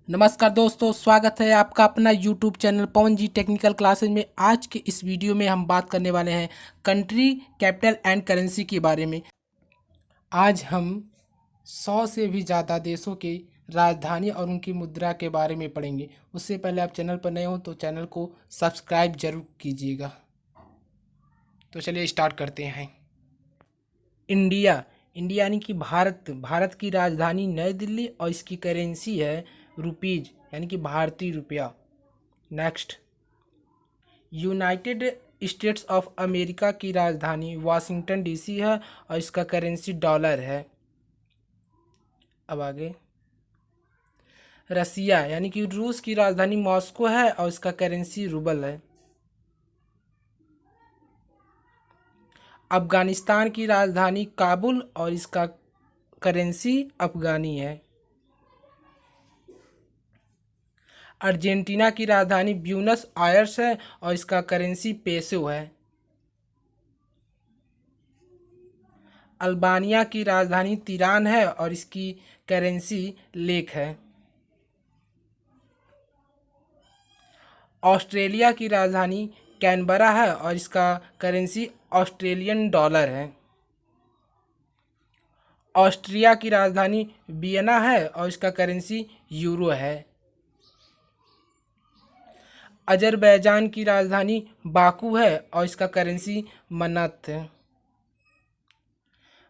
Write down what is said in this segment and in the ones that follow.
नमस्कार दोस्तों, स्वागत है आपका अपना यूट्यूब चैनल पवन जी टेक्निकल क्लासेज में। आज के इस वीडियो में हम बात करने वाले हैं कंट्री कैपिटल एंड करेंसी के बारे में। आज हम 100 से भी ज़्यादा देशों की राजधानी और उनकी मुद्रा के बारे में पढ़ेंगे। उससे पहले आप चैनल पर नए हो तो चैनल को सब्सक्राइब जरूर कीजिएगा। तो चलिए स्टार्ट करते हैं। इंडिया इंडिया यानी कि भारत की राजधानी नई दिल्ली और इसकी करेंसी है रुपीज यानी कि भारतीय रुपया। Next, United states of America की राजधानी वाशिंगटन डीसी है और इसका करेंसी डॉलर है। अब आगे, रसिया यानी कि रूस की राजधानी मॉस्को है और इसका करेंसी रूबल है। अफगानिस्तान की राजधानी काबुल और इसका करेंसी अफगानी है। अर्जेंटीना की राजधानी ब्यूनस आयर्स है और इसका करेंसी पेसो है। अल्बानिया की राजधानी तिरान है और इसकी करेंसी लेक है। ऑस्ट्रेलिया की राजधानी कैनबरा है और इसका करेंसी ऑस्ट्रेलियन डॉलर है। ऑस्ट्रिया की राजधानी वियना है और इसका करेंसी यूरो है। अजरबैजान की राजधानी बाकू है और इसका करेंसी मन्नत है।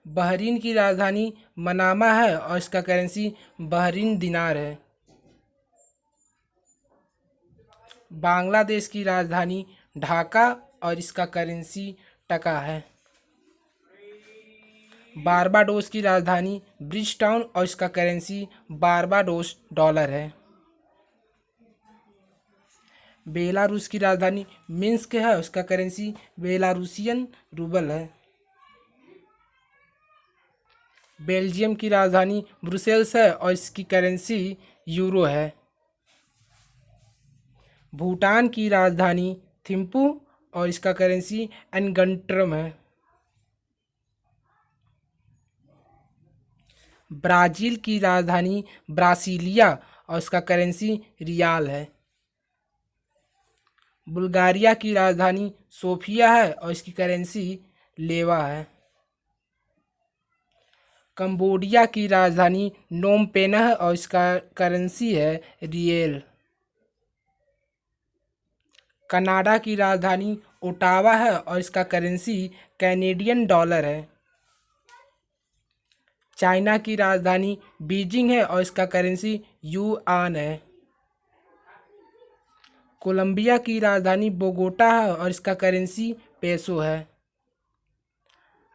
बहरीन की राजधानी मनामा है और इसका करेंसी बहरीन दिनार है। बांग्लादेश की राजधानी ढाका और इसका करेंसी टका है। बारबाडोस की राजधानी ब्रिजटाउन और इसका करेंसी बारबाडोस डॉलर है। बेलारूस की राजधानी मिन्स्क है, उसका करेंसी बेलारूसियन रूबल है। बेल्जियम की राजधानी ब्रुसेल्स है और इसकी करेंसी यूरो है। भूटान की राजधानी थिम्पू और इसका करेंसी एनगंट्रम है। ब्राज़ील की राजधानी ब्रासीलिया और इसका करेंसी रियाल है। बुल्गारिया की राजधानी सोफिया है और इसकी करेंसी लेवा है। कंबोडिया की राजधानी नोम पेन है और इसका करेंसी है रियल। कनाडा की राजधानी ओटावा है और इसका करेंसी कैनेडियन डॉलर है। चाइना की राजधानी बीजिंग है और इसका करेंसी युआन है। कोलंबिया की राजधानी बोगोटा है और इसका करेंसी पेसो है।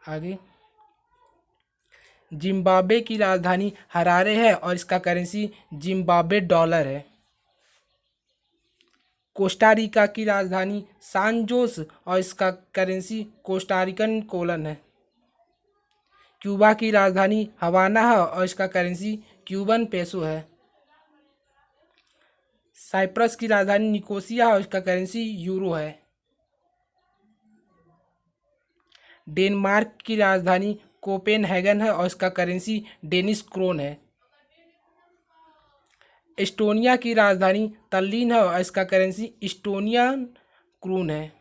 आगे, जिम्बाब्वे की राजधानी हरारे है और इसका करेंसी जिम्बाब्वे डॉलर है। कोस्टा रिका की राजधानी सान जोस और इसका करेंसी कोस्टारिकन कोलन है। क्यूबा की राजधानी हवाना है और इसका करेंसी क्यूबन पेसो है। साइप्रस की राजधानी निकोसिया है और इसका करेंसी यूरो है। डेनमार्क की राजधानी कोपेनहेगन है और इसका करेंसी डेनिश क्रोन है। एस्टोनिया की राजधानी तल्लीन है और इसका करेंसी इस्टोनियन क्रून है।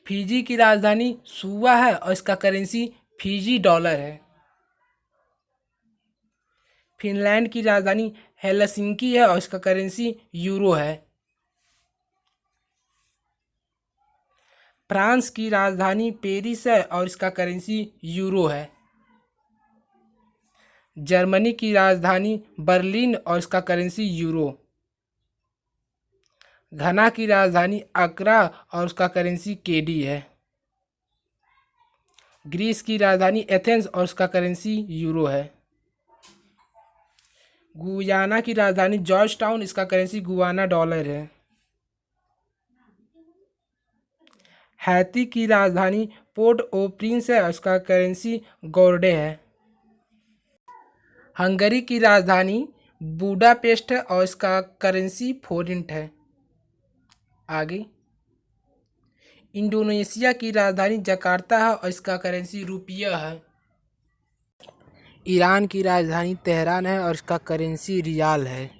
फिजी की राजधानी सुवा है और इसका करेंसी फिजी डॉलर है। फिनलैंड की राजधानी हेलसिंकी है और इसका करेंसी यूरो है। फ्रांस की राजधानी पेरिस है और इसका करेंसी यूरो है। जर्मनी की राजधानी बर्लिन और इसका करेंसी यूरो। घना की राजधानी अक्रा और उसका करेंसी केडी है। ग्रीस की राजधानी एथेंस और उसका करेंसी यूरो है। गुयाना की राजधानी जॉर्ज टाउन, इसका करेंसी गुयाना डॉलर है। हैती की राजधानी पोर्ट ओ प्रिंस है, उसका करेंसी गोर्डे है। हंगरी की राजधानी बुडापेस्ट है और इसका करेंसी फोरिंट है। आगे, इंडोनेशिया की राजधानी जकार्ता है और इसका करेंसी रुपया है। ईरान की राजधानी तेहरान है और इसका करेंसी रियाल है।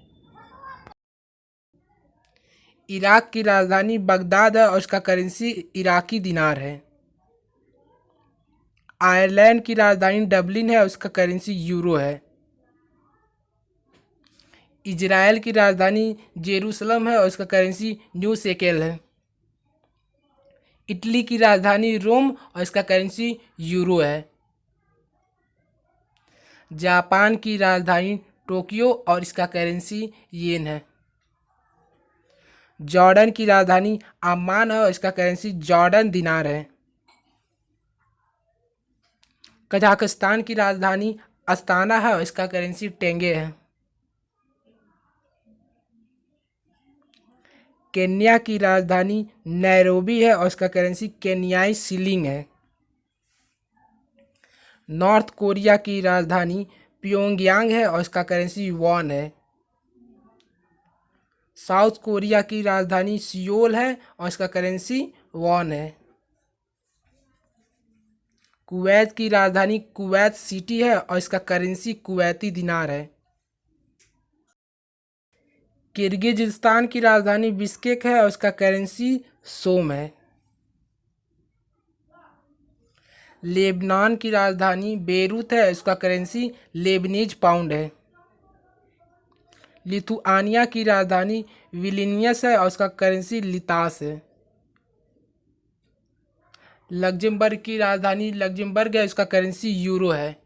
इराक की राजधानी बगदाद है और इसका करेंसी इराकी दिनार है। आयरलैंड की राजधानी डबलिन है और उसका करेंसी यूरो है। इजराइल की राजधानी जेरूसलम है और उसका करेंसी न्यू शेकेल है। इटली की राजधानी रोम और इसका करेंसी यूरो है। जापान की राजधानी टोक्यो और इसका करेंसी येन है। जॉर्डन की राजधानी अम्मान है और इसका करेंसी जॉर्डन दिनार है। कजाकिस्तान की राजधानी अस्ताना है और इसका करेंसी टेंगे है। केन्या की राजधानी नैरोबी है और इसका करेंसी केन्याई शिलिंग है। नॉर्थ कोरिया की राजधानी प्योंगयांग है और इसका करेंसी वॉन है। साउथ कोरिया की राजधानी सियोल है और इसका करेंसी वॉन है। कुवैत की राजधानी कुवैत सिटी है और इसका करेंसी कुवैती दिनार है। किर्गिजिस्तान की राजधानी बिश्केक है और उसका करेंसी सोम है। लेबनान की राजधानी बेरूत है, इसका करेंसी लेबनीज पाउंड है। लिथुआनिया की राजधानी विलिनियस है और उसका करेंसी लितास है। लग्जमबर्ग की राजधानी लग्जमबर्ग है, उसका करेंसी यूरो है।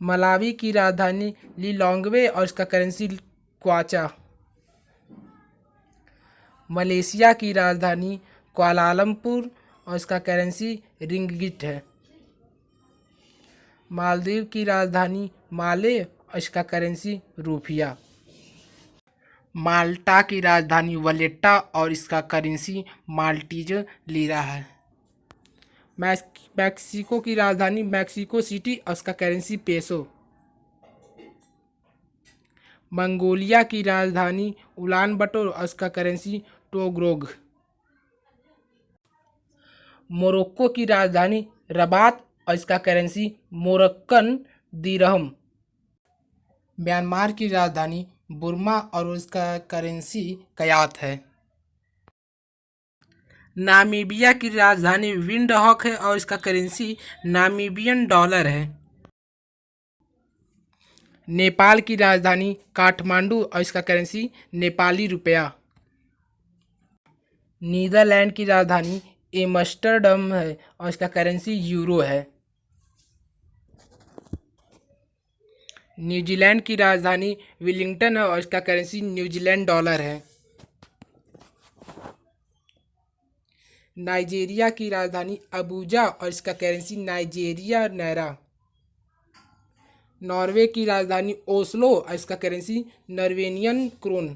मलावी की राजधानी लिलोंगवे और इसका करेंसी क्वाचा। मलेशिया की राजधानी कुआलालंपुर और इसका करेंसी रिंगिट है। मालदीव की राजधानी माले और इसका करेंसी रूपिया। माल्टा की राजधानी वलेट्टा और इसका करेंसी माल्टीज लीरा है। मैक्सिको की राजधानी मैक्सिको सिटी और उसका करेंसी पेसो। मंगोलिया की राजधानी उलान बटोर और उसका करेंसी टोग्रोग। मोरक्को की राजधानी रबात और इसका करेंसी मोरक्कन दिरहम। म्यांमार की राजधानी बुर्मा और उसका करेंसी कयात है। नामीबिया की राजधानी विंडहॉक है और इसका करेंसी नामीबियन डॉलर है। नेपाल की राजधानी काठमांडू और इसका करेंसी नेपाली रुपया। नीदरलैंड की राजधानी एम्स्टर्डम है और इसका करेंसी यूरो है। न्यूजीलैंड की राजधानी वेलिंगटन है और इसका करेंसी न्यूजीलैंड डॉलर है। नाइजीरिया की राजधानी अबूजा और इसका करेंसी नाइजीरिया नायरा। नॉर्वे की राजधानी ओस्लो और इसका करेंसी नॉर्वेनियन क्रोन।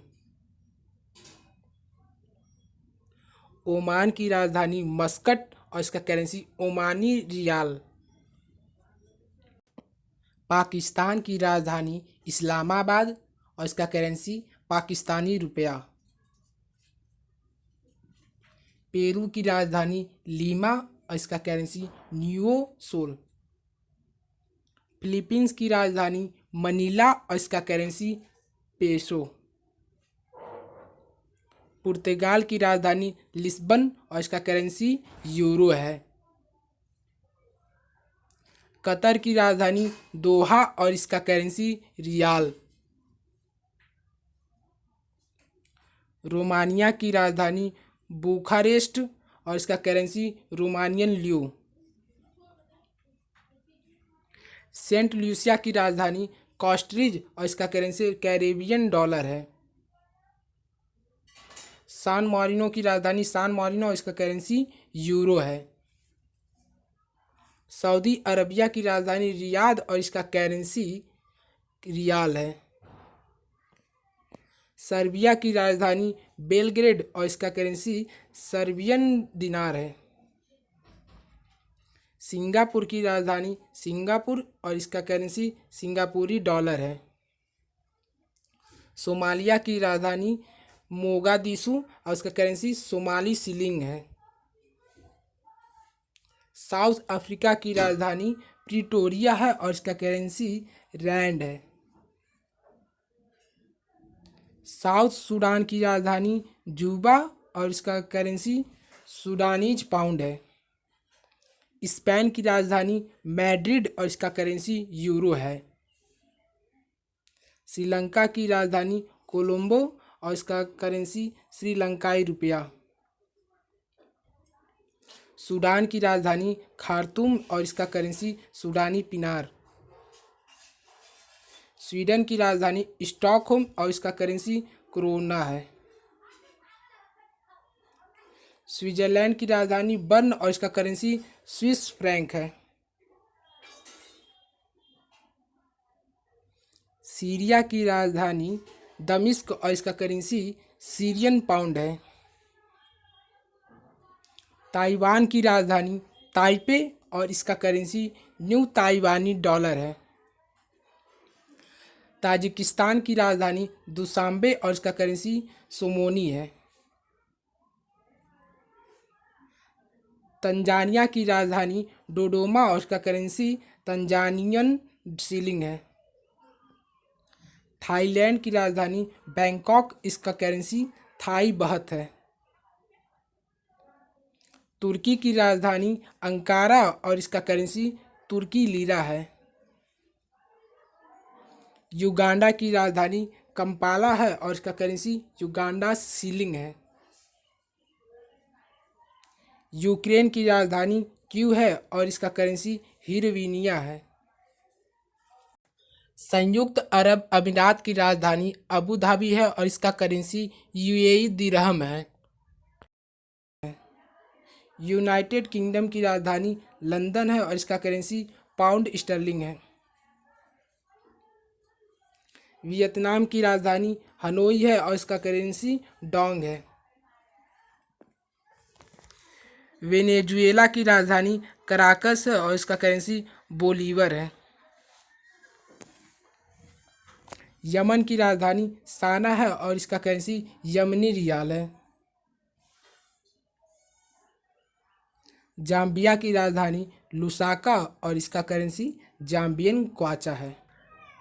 ओमान की राजधानी मस्कट और इसका करेंसी ओमानी रियाल। पाकिस्तान की राजधानी इस्लामाबाद और इसका करेंसी पाकिस्तानी रुपया। पेरू की राजधानी लीमा और इसका करेंसी न्यूओ सोल। फिलीपींस की राजधानी मनीला और इसका करेंसी पेसो। पुर्तगाल की राजधानी लिस्बन और इसका करेंसी यूरो है। कतर की राजधानी दोहा और इसका करेंसी रियाल। रोमानिया की राजधानी बुखारेस्ट और इसका करेंसी रोमानियन ल्यू। सेंट लूसिया की राजधानी कॉस्टरिज और इसका करेंसी कैरेबियन डॉलर है। सान मारिनो की राजधानी सान मारिनो और इसका करेंसी यूरो है। सऊदी अरबिया की राजधानी रियाद और इसका करेंसी रियाल है। सर्बिया की राजधानी बेलग्रेड और इसका करेंसी सर्बियन दिनार है। सिंगापुर की राजधानी सिंगापुर और इसका करेंसी सिंगापुरी डॉलर है। सोमालिया की राजधानी मोगादिशु और उसका करेंसी सोमाली शिलिंग है। साउथ अफ्रीका की राजधानी प्रिटोरिया है और इसका करेंसी रैंड है। साउथ सूडान की राजधानी जूबा और इसका करेंसी सूडानीज पाउंड है। स्पेन की राजधानी मैड्रिड और इसका करेंसी यूरो है। श्रीलंका की राजधानी कोलंबो और इसका करेंसी श्रीलंकाई रुपया। सूडान की राजधानी खार्तूम और इसका करेंसी सूडानी पिनार। स्वीडन की राजधानी स्टॉकहोम और इसका करेंसी क्रोना है। स्विट्जरलैंड की राजधानी बर्न और इसका करेंसी स्विस फ्रैंक है। सीरिया की राजधानी दमिश्क और इसका करेंसी सीरियन पाउंड है। ताइवान की राजधानी ताइपे और इसका करेंसी न्यू ताइवानी डॉलर है। ताजिकिस्तान की राजधानी दुशांबे और इसका करेंसी सोमोनी है। तंजानिया की राजधानी डोडोमा और इसका करेंसी तंजानियन शिलिंग है। थाईलैंड की राजधानी बैंकॉक, इसका करेंसी थाई बहत है। तुर्की की राजधानी अंकारा और इसका करेंसी तुर्की लीरा है। युगांडा की राजधानी कंपाला है और इसका करेंसी युगांडा शिलिंग है। यूक्रेन की राजधानी क्यू है और इसका करेंसी हिरवीनिया है। संयुक्त अरब अमीरात की राजधानी अबू धाबी है और इसका करेंसी यूएई दिरहम है। यूनाइटेड किंगडम की राजधानी लंदन है और इसका करेंसी पाउंड स्टर्लिंग है। वियतनाम की राजधानी हनोई है और इसका करेंसी डोंग है। वेनेजुएला की राजधानी कराकस है और इसका करेंसी बोलीवर है। यमन की राजधानी साना है और इसका करेंसी यमनी रियाल है। जाम्बिया की राजधानी लुसाका और इसका करेंसी जाम्बियन क्वाचा है।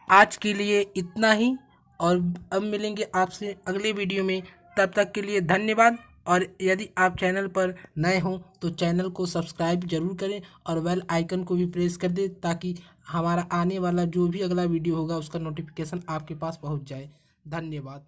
आज के लिए इतना ही और अब मिलेंगे आपसे अगले वीडियो में। तब तक के लिए धन्यवाद। और यदि आप चैनल पर नए हों तो चैनल को सब्सक्राइब जरूर करें और बेल आइकन को भी प्रेस कर दें ताकि हमारा आने वाला जो भी अगला वीडियो होगा उसका नोटिफिकेशन आपके पास पहुंच जाए। धन्यवाद।